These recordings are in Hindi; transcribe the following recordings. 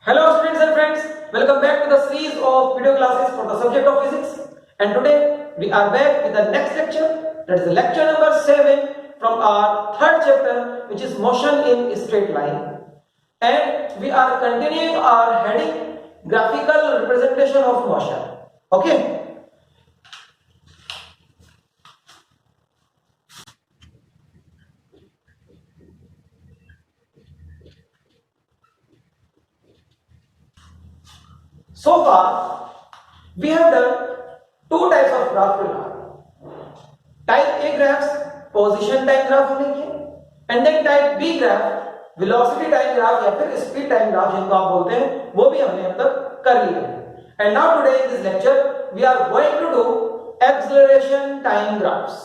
Hello students and friends, welcome back to the series of video classes for the subject of physics. And today we are back with the next lecture, that is the lecture number 7 from our third chapter, which is motion in straight line. And we are continuing our heading graphical representation of motion. Okay. So far, we have done two types of graph till now. Type A graphs, position time graph हमने किए, and then type B graph, velocity time graph या फिर speed time graph जिनको आप बोलते हैं, वो भी हमने अब तक कर लिया है. And now today in this lecture, we are going to do acceleration time graphs.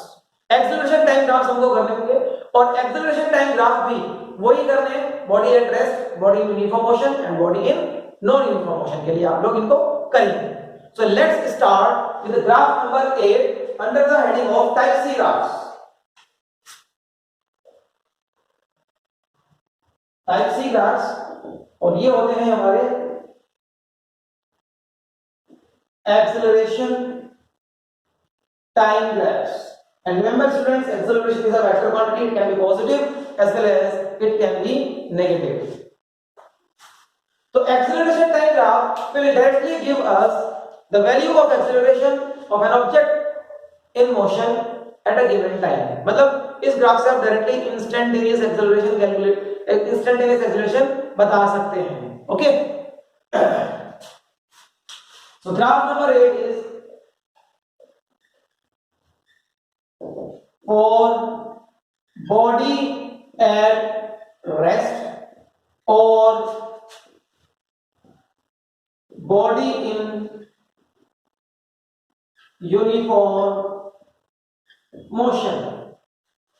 Acceleration time graphs हमको करने होंगे और acceleration time graph भी वही करने हैं, body at rest, body in uniform motion and body in non-uniform motion के लिए आप लोग इनको करेंगे. So let's start with the graph number 8 under the heading of type C graphs. Type C graphs और ये होते हैं हमारे acceleration time graphs. And remember students, acceleration is a vector quantity. It can be positive as well as it can be negative. So acceleration time graph will directly give us the value of acceleration of an object in motion at a given time. मतलब इस ग्राफ से आप directly instantaneous acceleration calculate instantaneous acceleration बता सकते हैं. Okay. So graph number 8 is for body at rest or body in uniform motion.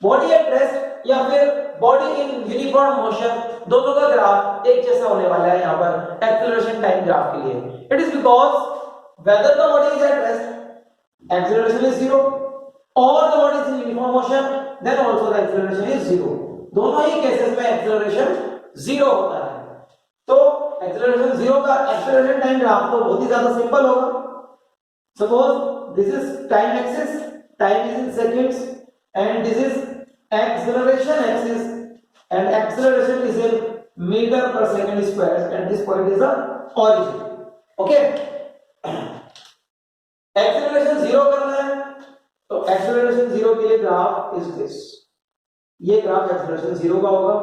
Body at rest या फिर बॉडी इन यूनिफॉर्म मोशन, दोनों का ग्राफ एक जैसा होने वाला है यहाँ पर एक्सेलरेशन टाइम ग्राफ के लिए. It is because whether the body is at rest acceleration is zero और the body is in uniform motion then also the acceleration is zero. दोनों ही केसेस में एक्सेलरेशन जीरो होता है. तो एक्सेलरेशन जीरो का एक्सेलरेशन टाइम ग्राफ तो बहुत ही ज्यादा सिंपल होगा. Suppose this is time axis, time is in seconds, and this is acceleration axis, and acceleration is in meter per second square, and this point is the origin. Okay. Acceleration zero करना है तो acceleration zero के लिए ग्राफ is this. ये ग्राफ acceleration zero का होगा.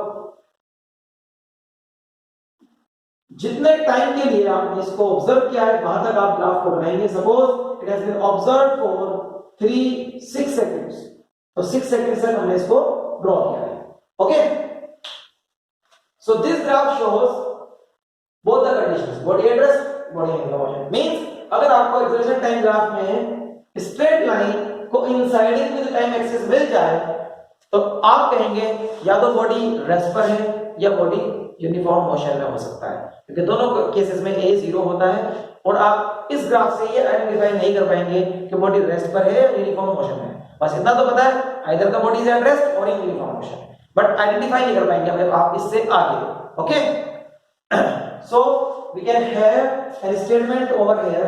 जितने टाइम के लिए आपने इसको ऑब्जर्व किया है वहां तक आप ग्राफ को बनाएंगे. Suppose it has been observed for 6 seconds, तो 6 seconds तक हमने इसको ड्रॉ किया है. Okay. So this graph shows both the conditions, body at rest, body in motion. Means अगर आपको एक्सेलरेशन टाइम ग्राफ में स्ट्रेट लाइन को इंसाइडिंग विद टाइम एक्सिस मिल जाए तो आप कहेंगे या तो बॉडी रेस्ट पर है या बॉडी यूनिफॉर्म मोशन में हो सकता है, क्योंकि दोनों केसेस में ए जीरो होता है और आप इस ग्राफ से ये आइडेंटिफाई नहीं कर पाएंगे कि बॉडी रेस्ट पर है या यूनिफॉर्म मोशन में. बस इतना तो पता है आइदर का बॉडी इज एट रेस्ट और in uniform motion, but identify नहीं कर पाएंगे अगर आप इससे आगे. Okay. So we can have an statement over here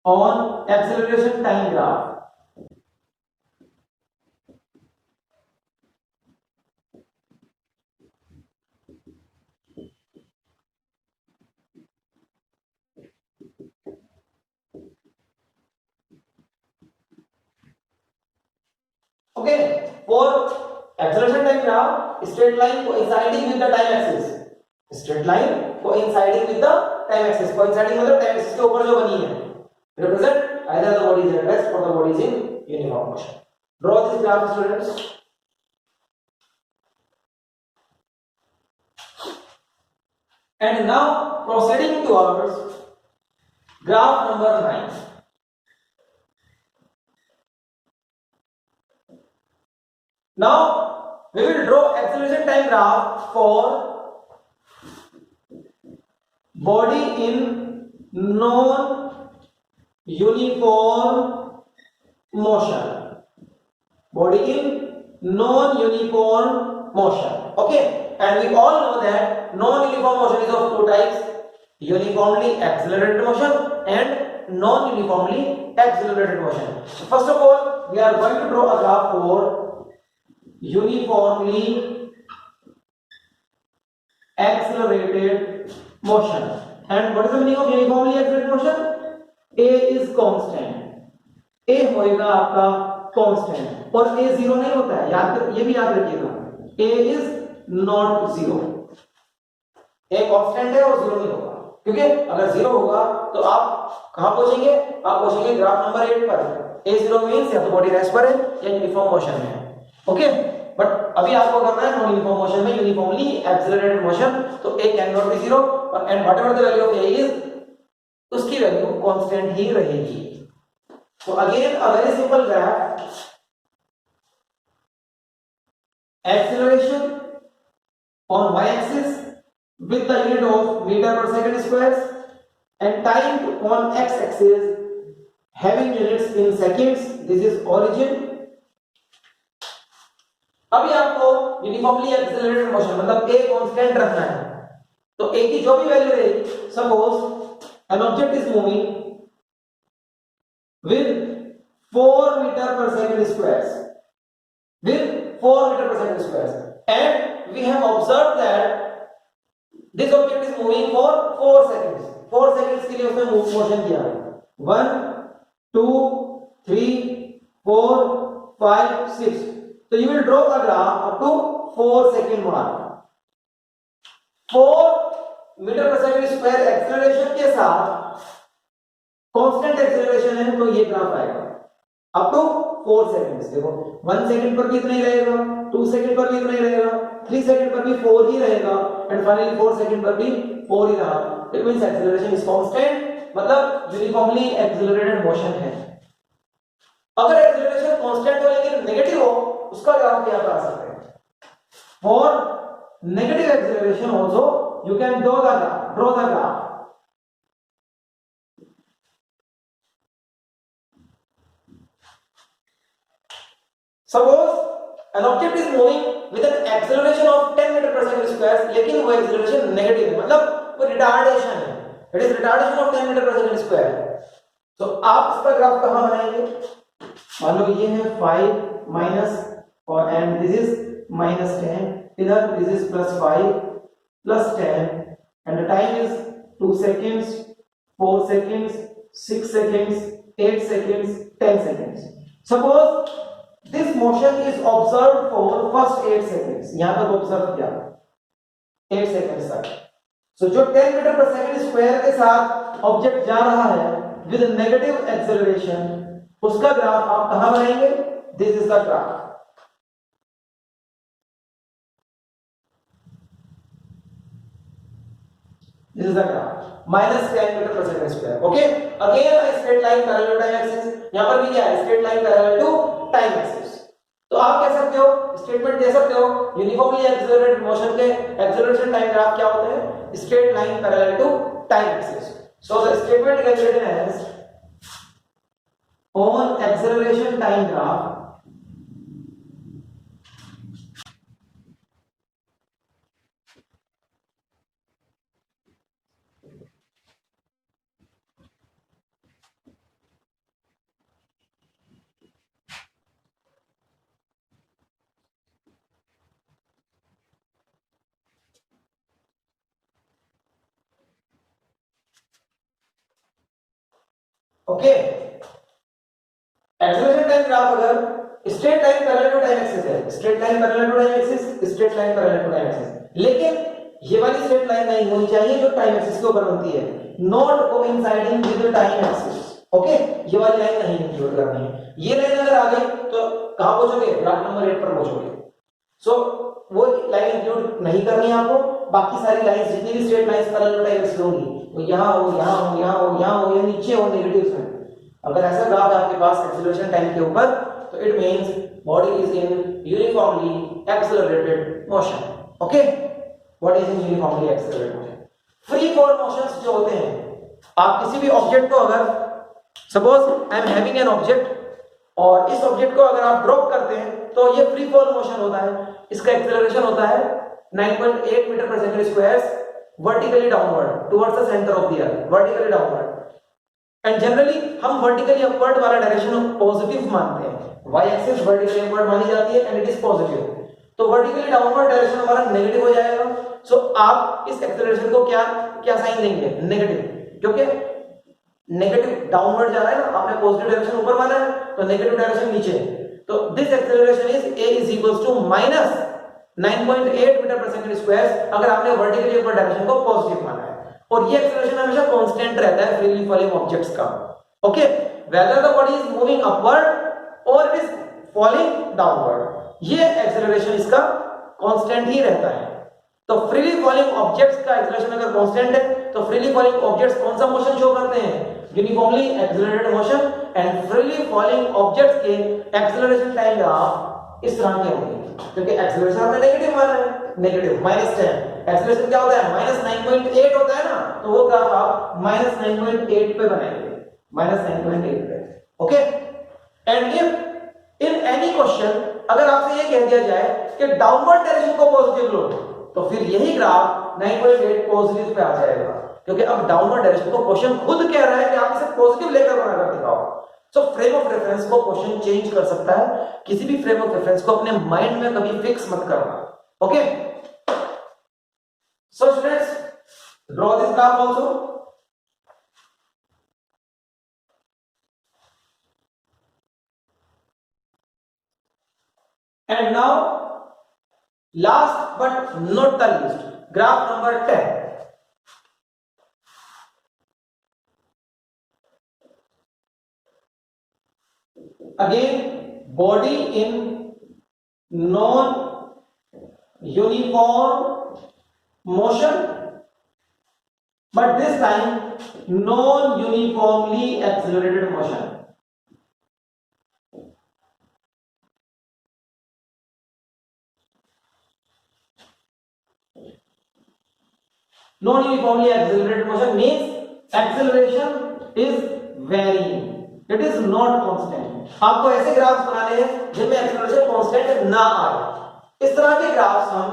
on acceleration time graph. Okay, for acceleration time graph, straight line coinciding with the time axis. Straight line coinciding with the time axis. Coinciding मतलब time axis के ऊपर जो बनी है. Represent either the body is at rest or the body is in uniform motion. Draw this graph, students. And now proceeding towards graph number 9. Now we will draw acceleration time graph for body in non-uniform motion. Body in non-uniform motion. Okay. and we all know that non-uniform motion is of two types, uniformly accelerated motion and non-uniformly accelerated motion. So first of all we are going to draw a graph for uniformly accelerated motion. And what is the meaning of uniformly accelerated motion? A is constant, A होएगा आपका कांस्टेंट और A जीरो नहीं होता है, ये भी याद रखिएगा, A is not zero, A constant है और जीरो नहीं होगा, क्योंकि अगर जीरो होगा तो आप कहां पहुंचेंगे, आप पहुंचेंगे ग्राफ नंबर 8 पर। A जीरो मींस या तो बॉडी रेस्ट पर है या यूनिफॉर्म मोशन में है, ओके। बट अभी आपको करना है नॉन यूनिफॉर्म मोशन में यूनिफॉर्मली एक्सेलरेटेड मोशन, तो A can not be zero and whatever the value of A is, उसकी वैल्यू कांस्टेंट ही रहेगी। So again a very simple graph, acceleration on y-axis with the unit of meter per second squares and time on x-axis having units in seconds. This is origin. अभी आपको यूनिफॉर्मली एक्सेलरेटेड मोशन मतलब a कांस्टेंट रखना है, तो a की जो भी वैल्यू रहेगी, suppose an object is moving with 4 meter per second squares, with 4 meter per second squares, and we have observed that this object is moving for 4 seconds, 4 seconds के लिए उसने मोशन किया, 1 2 3 4 5 6, so you will draw a graph up to 4 second mark, 4 meter per second square acceleration के साथ कांस्टेंट एक्सेलरेशन है, तो ये ग्राफ आएगा अप टू 4 सेकंड्स। देखो 1 सेकंड पर भी इतना ही रहेगा, 2 सेकंड पर भी इतना ही रहेगा, 3 सेकंड पर भी 4 ही रहेगा एंड फाइनली 4 सेकंड पर भी 4 ही रहा। It means acceleration is constant, मतलब यूनिफॉर्मली एक्सेलरेटेड मोशन है। अगर एक्सेलरेशन कांस्टेंट हो लेकिन नेगेटिव हो, उसका ग्राफ क्या बना सकते हैं? For negative acceleration also you can draw the graph. Suppose an object is moving with an acceleration of 10 meter per second square, लेकिन वो acceleration negative है, मतलब वो retardation है, it is retardation of 10 meter per second square। तो आप इसका ग्राफ कहाँ बनाएंगे? मान लो ये है 5 माइनस और एंड दिस इज -10, इधर this is +5 +10 and the time is 2 seconds, 4 seconds, 6 seconds, 8 seconds, 10 seconds। Suppose this motion is observed for first 8 seconds, यहां तक ऑब्जर्व किया 8 सेकंड्स तक। सो जो 10 मीटर पर सेकंड स्क्वायर के साथ ऑब्जेक्ट जा रहा है विद नेगेटिव एक्सेलरेशन, उसका ग्राफ आप कहां बनाएंगे? This is the graph. This is the graph -10 meter per second square, okay। Again a straight line parallel to time axis, यहां पर भी क्या है? straight line parallel to time axis। तो आप कह सकते हो, स्टेटमेंट दे सकते हो, यूनिफॉर्मली एक्सेलरेटेड मोशन के एक्सेलरेशन टाइम ग्राफ क्या होते हैं? Straight line parallel to time axis. So the statement can be written as on acceleration time graph okay. Acceleration time graph अगर straight line parallel to time axis है, straight line parallel to time axis, straight line parallel to time axis, लेकिन ये वाली स्ट्रेट लाइन नहीं होनी चाहिए जो टाइम एक्सिस के ऊपर बनती है, not coinciding with the time axis, okay. ये वाली लाइन नहीं इंक्लूड करनी है। ये लाइन अगर आ गई तो कहां पहुंचोगे? ग्राफ नंबर 8 पर पहुंचोगे। सो वो लाइन इंक्लूड नहीं करनी है आपको, बाकी सारी लाइंस जितनी भी straight lines parallel to time axis होंगी वो यहां हो, यहां हो, यहां हो, यहां हो या नीचे हो नेगेटिव्स में। अगर ऐसा ग्राफ है आपके पास एक्सेलरेशन टाइम के ऊपर, तो it means body is in uniformly accelerated motion, okay. What is in uniformly accelerated motion? Free fall motions जो होते हैं, आप किसी भी ऑब्जेक्ट को अगर suppose I am having an object और इस ऑब्जेक्ट को अगर आप ड्रॉप करते हैं तो ये फ्री फॉल मोशन होता है, इसका एक्सेलरेशन होता है 9.8 metre per second square vertically downward towards the centre of the earth, vertically downward. And generally हम वर्टिकली अपवर्ड वाला डायरेक्शन पॉजिटिव मानते हैं, y एक्सिस वर्टिकली अपवर्ड मानी जाती है एंड इट इज पॉजिटिव, तो वर्टिकली डाउनवर्ड डायरेक्शन हमारा नेगेटिव हो जाएगा। सो आप इस एक्सेलरेशन को क्या क्या साइन देंगे, नेगेटिव, क्योंकि नेगेटिव डाउनवर्ड जा रहा है ना, आपने पॉजिटिव डायरेक्शन ऊपर माना है तो नेगेटिव डायरेक्शन नीचे, तो this acceleration is a is equals to minus 9.8 metre per second square अगर आपने वर्टिकली अपवर्ड डायरेक्शन को पॉजिटिव माना है। और ये एक्सेलरेशन हमेशा कांस्टेंट रहता है फ्रीली फॉलिंग ऑब्जेक्ट्स का, okay, whether the body is moving upward और इट इज फॉलिंग डाउनवर्ड, ये एक्सेलरेशन इसका कांस्टेंट ही रहता है। तो फ्रीली फॉलिंग ऑब्जेक्ट्स का एक्सेलरेशन अगर कांस्टेंट है तो फ्रीली फॉलिंग ऑब्जेक्ट्स कौन सा मोशन शो करते हैं, uniformly accelerated motion, and freely falling objects के एक्सेलरेशन टाइम ग्राफ इस तरह के होंगे, क्योंकि एक्सेलरेशन हमने नेगेटिव माना है, नेगेटिव -10, एक्सेलरेशन क्या होता है -9.8 होता है ना, तो वो ग्राफ आप -9.8 पे बनाएंगे, -9.8 पे, okay. And if in any question अगर आपसे ये कह दिया जाए कि डाउनवर्ड डायरेक्शन को पॉजिटिव लो, तो फिर यही ग्राफ 9.8 पॉजिटिव पे आ जाएगा, क्योंकि अब डाउनवर्ड डायरेक्शन को क्वेश्चन खुद कह रहा है कि आप इसे पॉजिटिव लेकर बनाकर दिखाओ। सो फ्रेम ऑफ रेफरेंस को क्वेश्चन चेंज कर सकता है, किसी भी फ्रेम ऑफ रेफरेंस को अपने माइंड में कभी फिक्स मत करना, okay. So students, draw this graph also. And now last but not the least, graph number 10. Again, body in non-uniform motion, but this time non-uniformly accelerated motion. Non-uniformly accelerated motion means acceleration is varying, it is not constant। आपको ऐसे ग्राफ्स बनाने हैं जिनमें एक्सेलरेशन कांस्टेंट ना आए। इस तरह के ग्राफ्स हम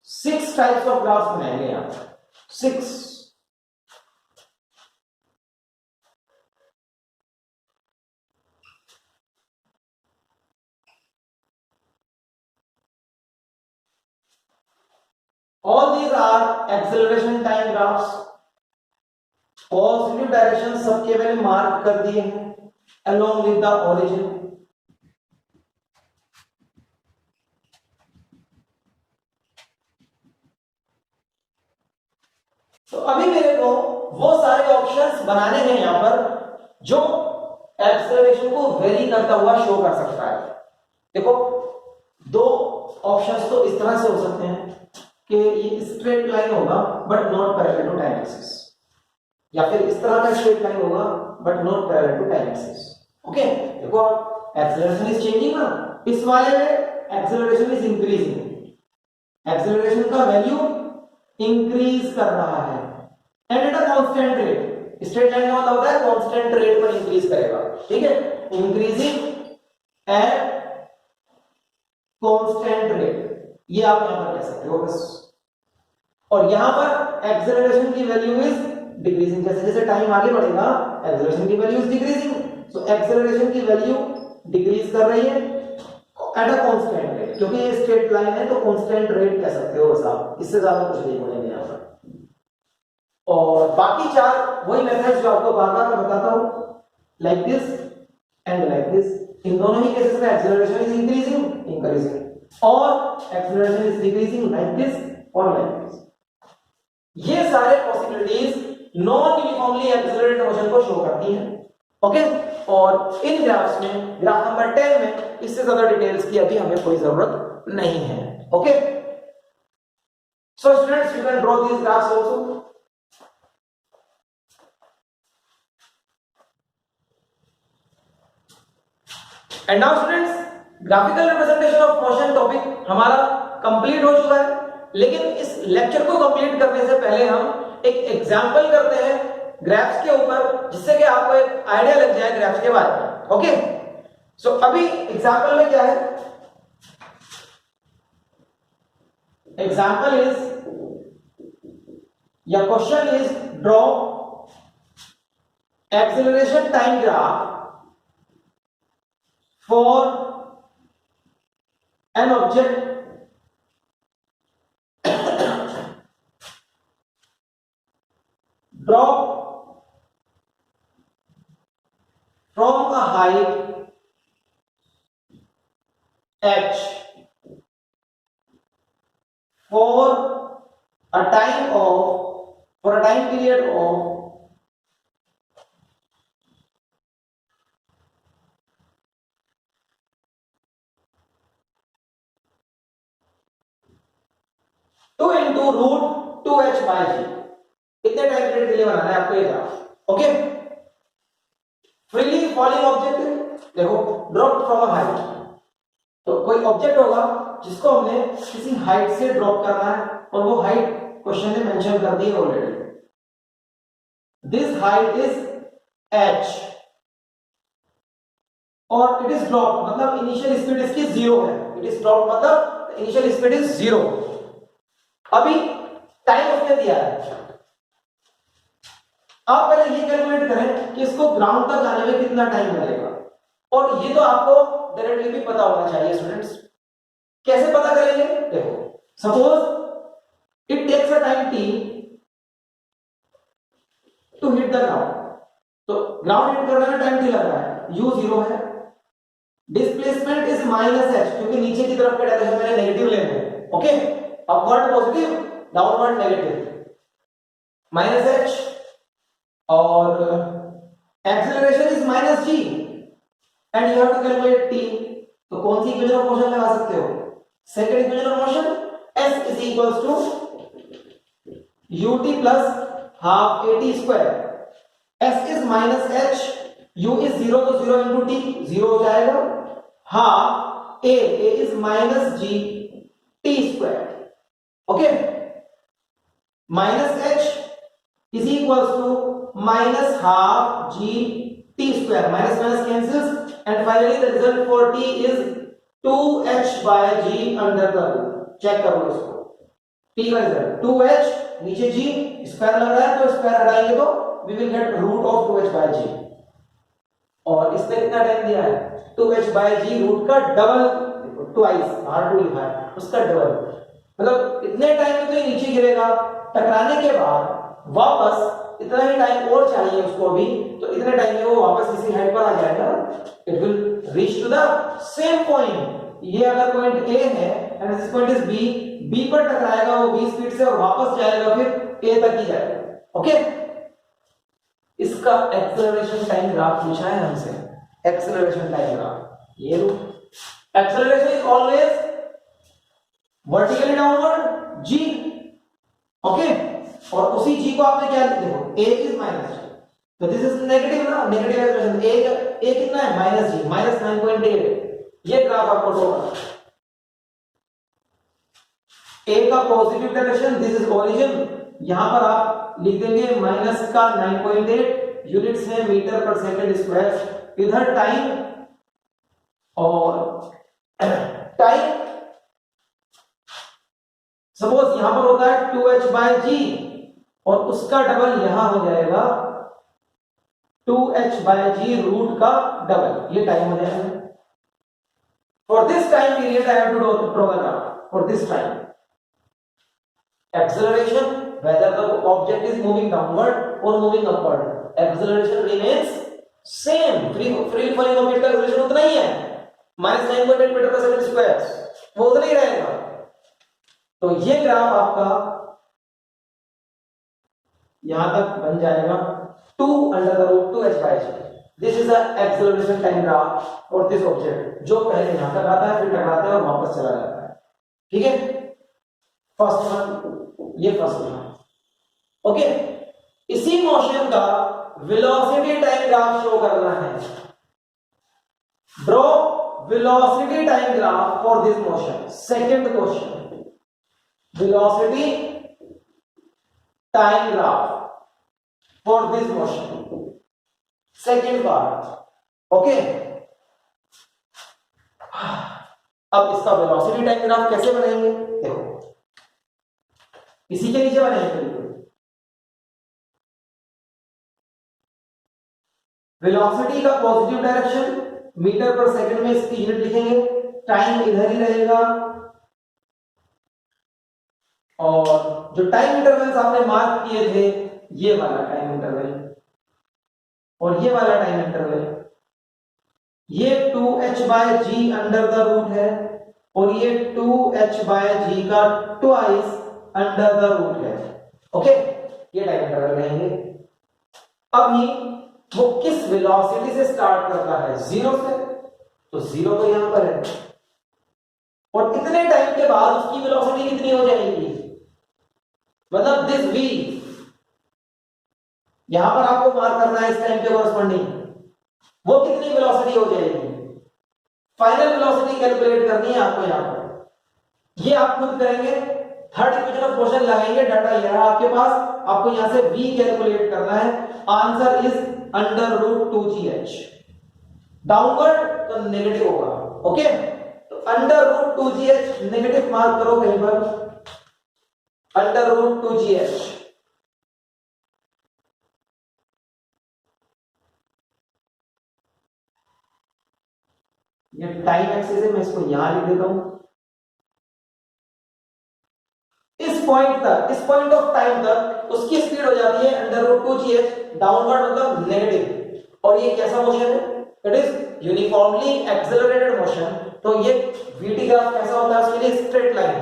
6 टाइप्स ऑफ ग्राफ्स बनाएंगे यहां, 6। All these are acceleration time graphs। Positive direction सबके मैंने मार्क कर दिए हैं along with the origin। तो अभी मेरे को वो सारे ऑप्शंस बनाने हैं यहां पर जो एक्सेलरेशन को वेरी करता हुआ शो कर सकता है। देखो, दो ऑप्शंस तो इस तरह से हो सकते हैं कि ये स्ट्रेट लाइन होगा but not parallel to time axis, या फिर इस तरह का स्ट्रेट लाइन होगा but not parallel to time axis, okay. देखो, एक्सेलरेशन इज चेंजिंग ना, इस वाले में एक्सेलरेशन इज इंक्रीजिंग, एक्सेलरेशन का वैल्यू इंक्रीज कर रहा है and at a constant rate. Straight line का मतलब होता है कांस्टेंट रेट पर इंक्रीज करेगा, ठीक है, इंक्रीजिंग एट कांस्टेंट रेट, ये आप यहां पर कह सकते हो बस। और यहां पर एक्सेलरेशन की वैल्यू इज डिक्रीजिंग, जैसे जैसे टाइम आगे बढ़ेगा एक्सेलरेशन की value is decreasing, so acceleration की वैल्यू डिक्रीज कर रही है एट अ कांस्टेंट रेट, क्योंकि ये स्ट्रेट लाइन है तो कांस्टेंट रेट कह सकते हो बस आप, इससे ज्यादा कुछ नहीं बोलेंगे यहां पर। और बाकी चार वही मेथड्स जो आपको बार-बार मैं बताता हूं, like this and like this, इन दोनों ही केसेस में एक्सेलरेशन इज इंक्रीजिंग और acceleration is decreasing like this और लाइक दिस। ये सारे possibilities non uniformly accelerated motion को शो करती हैं, ओके। और इन ग्राफ्स में, ग्राफ नंबर 10 में इससे ज्यादा डिटेल्स की अभी हमें कोई जरूरत नहीं है, okay. So students, you can draw these graphs also. And now students, graphical representation of motion topic हमारा कंप्लीट हो चुका है, लेकिन इस लेक्चर को कंप्लीट करने से पहले हम एक एग्जांपल करते हैं ग्राफ्स के ऊपर, जिससे कि आपको एक आइडिया लग जाए ग्राफ्स के बारे में, ओके। सो अभी एग्जांपल में क्या है, एग्जाम्पल इज या question is draw acceleration time graph for an object drop from a height h for a time period of 2 into root 2h by g। कितने टाइम पीरियड के लिए बनाना है आपको ये graph. Okay, freely falling object, देखो ड्रॉप फ्रॉम अ हाइट, तो कोई ऑब्जेक्ट होगा जिसको हमने किसी हाइट से ड्रॉप करना है और वो हाइट क्वेश्चन में मेंशन कर दी है already. This height is h और इट इज ड्रॉप मतलब इनिशियल स्पीड इसकी 0 है। इट इज ड्रॉप मतलब इनिशियल स्पीड इज 0। अभी टाइम उसने दिया है, आप पहले ये कैलकुलेट करें कि इसको ग्राउंड तक आने में कितना टाइम लगेगा, और ये तो आपको डायरेक्टली भी पता होना चाहिए स्टूडेंट्स। कैसे पता करेंगे? देखो suppose it takes a time t to hit the ground, तो ग्राउंड हिट करने में टाइम t लग रहा है, u 0 है, डिस्प्लेसमेंट इज -h क्योंकि नीचे की तरफ का डायरेक्शन मैंने नेगेटिव लेना है। Okay, upward positive, downward negative, -h और acceleration is -g and you have to calculate t। तो कौन सी इक्वेशन ऑफ मोशन लगा सकते हो? Second equation of motion, s is equals to ut plus half at square. s is -h, u is 0 तो 0 into t 0 हो जाएगा, half a is -g t square. Okay, -h is equals to minus half g t square, minus minus cancels and finally the result for t is 2h by g under the root। Check करो इसको, t का रिजल्ट 2h, नीचे g स्क्वायर लग रहा है तो स्क्वायर हटाएंगे तो we will get root of 2h by g। और इसने कितना टाइम दिया है? 2h by g रूट का डबल, देखो ट्वाइस r2 लिखा है उसका डबल, मतलब इतने टाइम में तो ये नीचे गिरेगा। टकराने के बाद वापस इतना ही टाइम और चाहिए उसको भी, तो इतने टाइम में वो वापस किसी हाइट पर आ जाएगा, it will reach to the same point. ये अगर पॉइंट A है and this point is B पर टकराएगा वो B स्पीड से और वापस जाएगा फिर A तक ही जाएगा। ओके, इसका एक्सेलरेशन टाइम ग्राफ पूछा है हमसे, एक्सेलरेशन टाइम ग्राफ ये लो। Acceleration is always vertically downward g। Okay, और उसी g को आपने क्या लिखा? देखो a इज माइनस, तो दिस इज नेगेटिव ना, नेगेटिव एक्सप्रेशन। a कितना है? Minus g, -9.8। ये ग्राफ आपको ड्रॉ a का positive direction, this is origin, यहां पर आप लिख देंगे माइनस का 9.8, यूनिट्स है मीटर पर सेकंड स्क्वायर। इधर टाइम और टाइम सपोज यहां पर होता है 2h by g और उसका डबल यहां हो जाएगा 2h by g रूट का डबल, ये टाइम हो जाएगा। For this time period I have to draw the graph for this time. Acceleration, whether the object is moving downward or moving upward, acceleration remains same। Free falling object का एक्सेलरेशन उतना ही है, -9.8 मीटर पर सेकंड स्क्वायर, वो उतना ही रहेगा। तो ये ग्राफ आपका यहां तक बन जाएगा 2 under the root 2h by g। This is the acceleration time graph for this object, जो पहले यहां तक आता है फिर टकराता है और वापस चला जाता है। ठीक है, फर्स्ट वन, ये फर्स्ट वन। ओके, इसी मोशन का वेलोसिटी टाइम ग्राफ शो करना है। Draw velocity time graph for this motion. Second question, velocity time graph for this motion, second part. Okay, अब इसका वेलोसिटी टाइम ग्राफ कैसे बनाएंगे? देखो इसी के नीचे बनेंगे बिल्कुल। वेलोसिटी का positive direction, metre per second में इसकी यूनिट लिखेंगे, टाइम इधर ही रहेगा, और जो टाइम इंटरवल्स आपने मार्क किए थे, ये वाला टाइम इंटरवल और ये वाला टाइम इंटरवल, ये 2h/g अंडर द रूट है और ये 2h/g का ट्वाइस अंडर द रूट है। ओके, ये टाइम इंटरवल रहेंगे। अभी वो किस वेलोसिटी से स्टार्ट करता है? जीरो से, तो जीरो तो यहां पर है, और कितने टाइम के बाद उसकी वेलोसिटी कितनी हो जाएगी? मतलब दिस v, यहां पर आपको मार्क करना है इस टाइम के कॉरस्पॉन्डिंग, वो कितनी वेलोसिटी हो जाएगी? फाइनल वेलोसिटी कैलकुलेट करनी है आपको यहां पर, ये आप खुद करेंगे। थर्ड इक्वेशन ऑफ मोशन लगाएंगे, डाटा ये है आपके पास, आपको यहां से v कैलकुलेट करना है। Answer is under root 2gh। Downward तो नेगेटिव होगा। ओके, तो under root 2gh negative mark करो कहीं पर, अंडर रूट 2gh। ये टाइम एक्सिस है, मैं इसको यहां लिख देता हूं। इस पॉइंट तक, इस पॉइंट ऑफ टाइम तक उसकी स्पीड हो जाती है अंडर रूट 2gh, डाउनवर्ड मतलब नेगेटिव। और ये कैसा मोशन है? It is uniformly accelerated motion. तो ये vt ग्राफ कैसा होता है? उसके लिए straight line.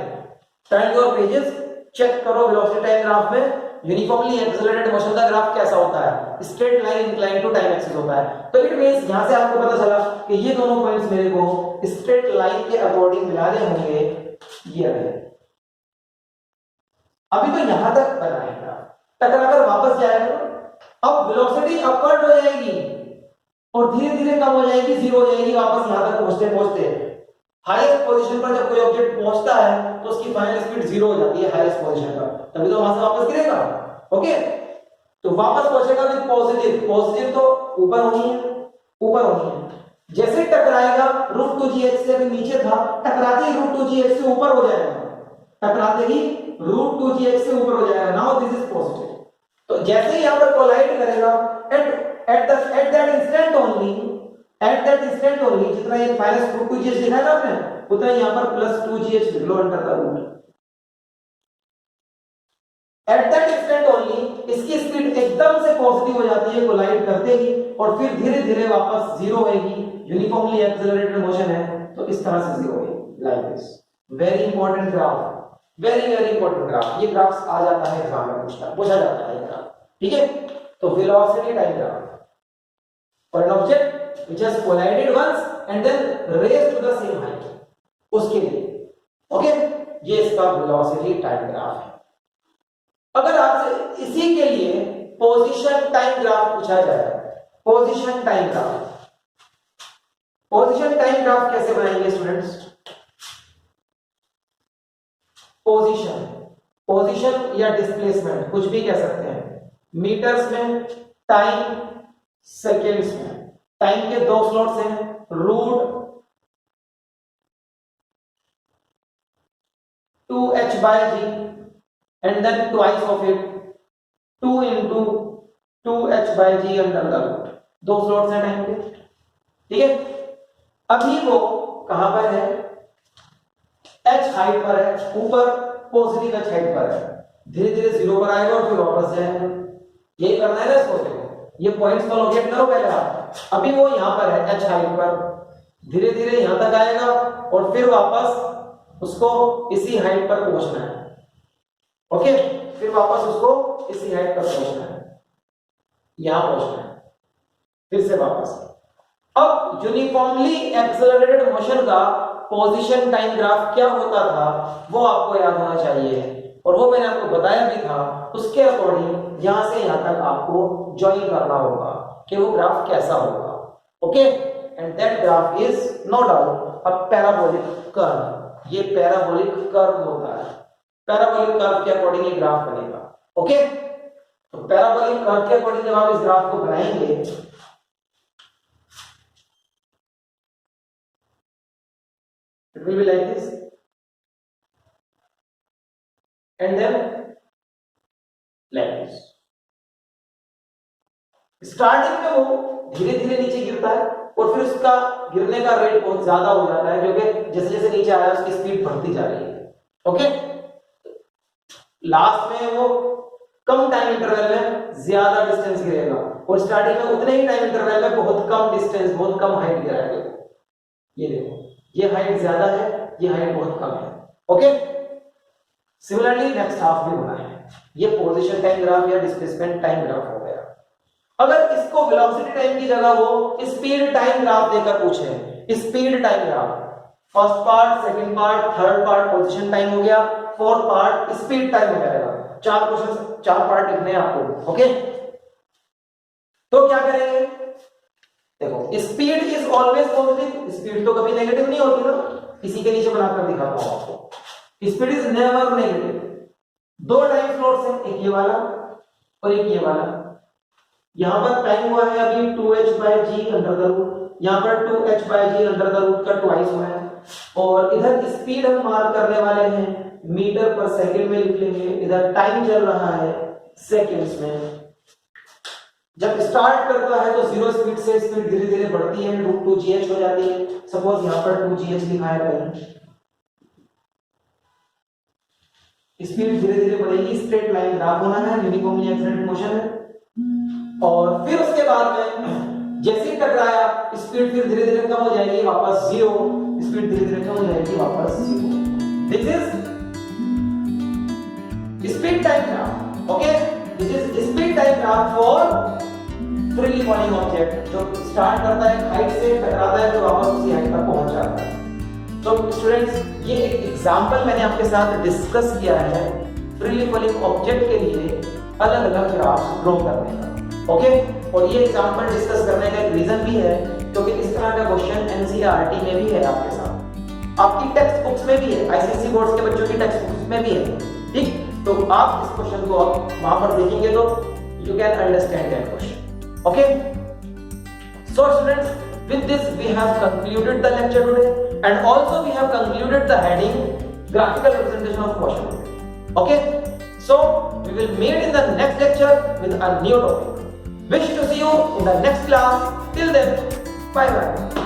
Turn your pages, check करो वेलोसिटी टाइम ग्राफ में यूनिफॉर्मली एक्सेलरेटेड मोशन का ग्राफ कैसा होता है? Straight line incline to time axis होता है। तो इट मींस यहां से आपको पता चला कि ये दोनों पॉइंट्स मेरे को स्ट्रेट लाइन के अकॉर्डिंग मिलाने होंगे। ये रहे, अभी तो यहां तक बनाएगा, टकराकर वापस जाएगा, अब वेलोसिटी अपवर्ड हो जाएगी और धीरे धीरे कम हो जाएगी, जीरो हो जाएगी वापस यहां तक पहुंचते पहुंचते। हाईएस्ट पोजीशन पर जब कोई ऑब्जेक्ट पहुंचता है तो उसकी फाइनल स्पीड जीरो हो जाती है हाईएस्ट पोजीशन पर, तभी तो वहां से वापस गिरेगा। ओके, तो वापस पहुंचेगा विद पॉजिटिव, पॉजिटिव तो ऊपर होनी है, ऊपर होनी है। जैसे टकराएगा रूट 2gh से, अभी नीचे था, टकराते ही रूट 2gh से ऊपर हो जाएगा, टकराते ही रूट 2gh से ऊपर हो जाएगा। Now this is positive. तो जैसे ही यहां पर कोलाइड करेगा, eight that instant only, eight that instant only, जितना ये माइनस रूट 2gh लिखा है ना आपने, उतना यहां पर प्लस 2gh लिख लो under the root. At that instant only इसकी स्पीड एकदम से पॉजिटिव हो जाती है कोलाइड करते ही, और फिर धीरे धीरे वापस जीरो होगी। यूनिफॉर्मली एक्सेलरेटेड मोशन है तो इस तरह से जीरो होगी, like this. Very important graph, very very important graph. ये ग्राफ्स आ जाता है एग्जाम में, पूछा जाता है ग्राफ, ठीक है। तो velocity time graph for an object which has collided once and then raised to the same height, उसके लिए। ओके, ये इसका वेलोसिटी टाइम ग्राफ है। अगर आपसे इसी के लिए पोजीशन टाइम ग्राफ पूछा जाए, position time graph, position time graph कैसे बनाएंगे स्टूडेंट्स? पोजीशन, पोजीशन या डिस्प्लेसमेंट कुछ भी कह सकते हैं, मीटर्स में, टाइम सेकेंड्स में। टाइम के दो स्लॉट्स हैं, root 2h/g and then twice of it, 2 into 2h/g under the root. दो स्लॉट्स हैं टाइम के, ठीक है। अभी वो कहां पर है? h हाइट पर है, ऊपर पॉजिटिव h हाइट पर है, धीरे धीरे जीरो पर आएगा और फिर वापस जाएगा। यही करना है ना इसको, देखो ये पॉइंट्स को लोकेट करो पहले आप। अभी वो यहां पर है h हाइट पर, धीरे धीरे यहां तक आएगा और फिर वापस उसको इसी हाइट पर पहुंचना है। ओके, फिर वापस उसको इसी हाइट पर पहुंचना है, यहां पहुंचना है, फिर से वापस। अब यूनिफॉर्मली एक्सेलरेटेड मोशन का पोजीशन टाइम ग्राफ क्या होता था वो आपको याद होना चाहिए, और वो मैंने आपको बताया भी था। उसके अकॉर्डिंग यहां से यहां तक आपको ज्वाइन करना होगा कि वो ग्राफ कैसा होगा। Okay, and that graph is no doubt a parabolic curve. ये पैराबोलिक कर्व होता है, पैराबोलिक कर्व के अकॉर्डिंग ये ग्राफ बनेगा। ओके, तो पैराबोलिक कर्व के अकॉर्डिंग जब आप इस ग्राफ को बनाएंगे, it will be like this, and then plateaus. Starting में वो धीरे धीरे नीचे गिरता है और फिर उसका गिरने का रेट बहुत ज्यादा हो जाता है, क्योंकि जैसे जैसे नीचे आया उसकी स्पीड बढ़ती जा रही है। ओके, लास्ट में वो कम टाइम इंटरवल में ज्यादा डिस्टेंस गिरेगा और स्टार्टिंग में उतने ही टाइम इंटरवल में बहुत कम डिस्टेंस, बहुत कम हाइट गिराएगा। ये देखो, ये हाइट ज्यादा है, ये हाइट बहुत कम है। ओके, सिमिलरली नेक्स्ट हाफ में होना है। ये पोजीशन टाइम ग्राफ या डिस्प्लेसमेंट टाइम ग्राफ हो गया। अगर इसको वेलोसिटी टाइम की जगह वो स्पीड टाइम ग्राफ देकर पूछे, speed time graph, first part, second part, third part position time हो गया, फोर्थ पार्ट स्पीड टाइम हो जाएगा। 4 क्वेश्चन, 4 पार्ट लिखने हैं आपको। ओके, तो क्या करेंगे, देखो speed is always positive, speed तो कभी नेगेटिव नहीं होती ना। इसी के नीचे बनाकर दिखाता हूं आपको, speed is never negative. 2 time slots हैं, एक ये वाला और एक ये वाला। यहां पर टाइम हुआ है अभी 2h/g अंडर द रूट, यहां पर 2h/g अंडर द रूट का ट्वाइस हुआ है। और इधर स्पीड हम मार्क करने वाले हैं मीटर पर सेकंड में लिख लेंगे, इधर टाइम चल रहा है सेकंड्स में। जब स्टार्ट करता है तो 0 स्पीड से स्पीड धीरे धीरे बढ़ती है, √2gh हो जाती है। सपोज यहां पर 2gh लिखा है कहीं, स्पीड धीरे धीरे बढ़ेगी, स्ट्रेट लाइन ग्राफ होना है, यूनिफॉर्मली एक्सेलरेटेड मोशन है। और फिर उसके बाद में जैसे ही टकराया स्पीड फिर धीरे धीरे कम हो जाएगी, वापस 0, स्पीड धीरे धीरे कम हो जाएगी, वापस 0। This is speed time graph. Okay, this is speed time graph for freely falling object, जो स्टार्ट करता है हाइट से, टकराता है तो वापस उसी हाइट पर पहुंच जाता है। तो स्टूडेंट्स, ये एक एग्जांपल मैंने आपके साथ डिस्कस किया है फ्रीली फॉलिंग ऑब्जेक्ट के लिए अलग अलग ग्राफ्स ड्रॉ करने का। ओके, और ये एग्जांपल डिस्कस करने का एक रीजन भी है क्योंकि इस तरह का क्वेश्चन एनसीईआरटी में भी है आपके साथ, आपकी टेक्स्ट बुक्स में भी है, आईसीएसई बोर्ड्स के बच्चों की टेक्स्ट बुक्स में भी है। ठीक, तो आप इस क्वेश्चन को आप वहां पर देखेंगे तो you can understand that question. Okay, so students, with this we have concluded the lecture today and also we have concluded the heading graphical representation of question. Okay, so we will meet in the next lecture with a new topic. Wish to see you in the next class. Till then, bye bye.